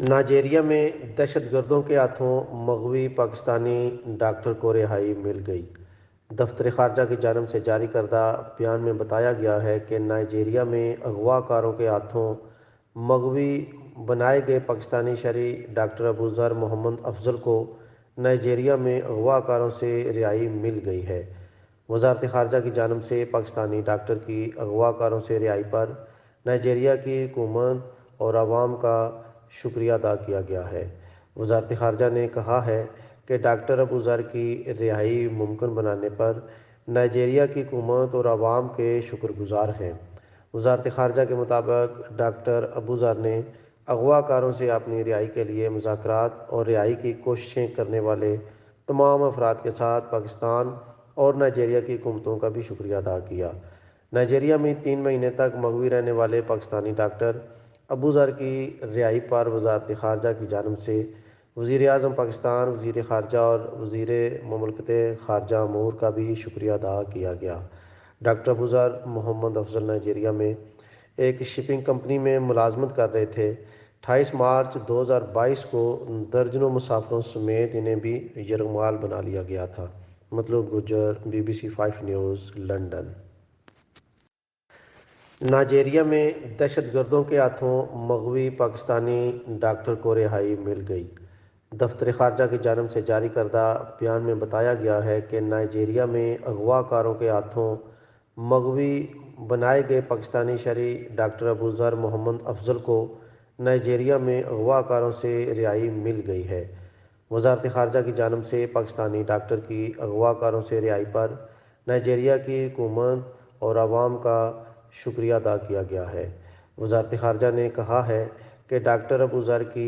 Nigeria میں دہشت گردوں کے ہاتھوں مغوی پاکستانی ڈاکٹر کو رہائی مل گئی۔ دفتر خارجہ کی جانب سے جاری کردہ بیان میں بتایا گیا ہے کہ نائجیریا میں اغوا کاروں کے ہاتھوں مغوی بنائے گئے پاکستانی شہری ڈاکٹر ابوذر محمد افضل کو نائجیریا میں اغوا کاروں سے رہائی مل گئی ہے۔ وزارت خارجہ کی جانب سے پاکستانی ڈاکٹر کی اغوا کاروں سے رہائی پر نائجیریا کی حکومت اور عوام کا شکریہ ادا کیا گیا ہے۔ وزارت خارجہ نے کہا ہے کہ ڈاکٹر ابوذر کی رہائی ممکن بنانے پر نائجیریا کی حکومت اور عوام کے شکر گزار ہیں۔ وزارت خارجہ کے مطابق ڈاکٹر ابوذر نے اغوا کاروں سے اپنی رہائی کے لیے مذاکرات اور رہائی کی کوششیں کرنے والے تمام افراد کے ساتھ پاکستان اور نائجیریا کی حکومتوں کا بھی شکریہ ادا کیا۔ نائجیریا میں 3 مہینے تک مغوی رہنے والے پاکستانی ڈاکٹر ابوذر کی رہائی پر وزارت خارجہ کی جانب سے وزیر اعظم پاکستان، وزیر خارجہ اور وزیر مملکت خارجہ امور کا بھی شکریہ ادا کیا گیا۔ ڈاکٹر ابوذر محمد افضل نائجیریا میں ایک شپنگ کمپنی میں ملازمت کر رہے تھے۔ 28 مارچ 2022 کو درجنوں مسافروں سمیت انہیں بھی یرغمال بنا لیا گیا تھا۔ مطلوب گجر، BBC 5 نیوز، لندن۔ نائجیریا میں دہشت گردوں کے ہاتھوں مغوی پاکستانی ڈاکٹر کو رہائی مل گئی۔ دفتر خارجہ کی جانب سے جاری کردہ بیان میں بتایا گیا ہے کہ نائجیریا میں اغوا کاروں کے ہاتھوں مغوی بنائے گئے پاکستانی شہری ڈاکٹر ابوذر محمد افضل کو نائجیریا میں اغوا کاروں سے رہائی مل گئی ہے۔ وزارت خارجہ کی جانب سے پاکستانی ڈاکٹر کی اغوا کاروں سے رہائی پر نائجیریا کی حکومت اور عوام کا شکریہ ادا کیا گیا ہے۔ وزارت خارجہ نے کہا ہے کہ ڈاکٹر ابوذر کی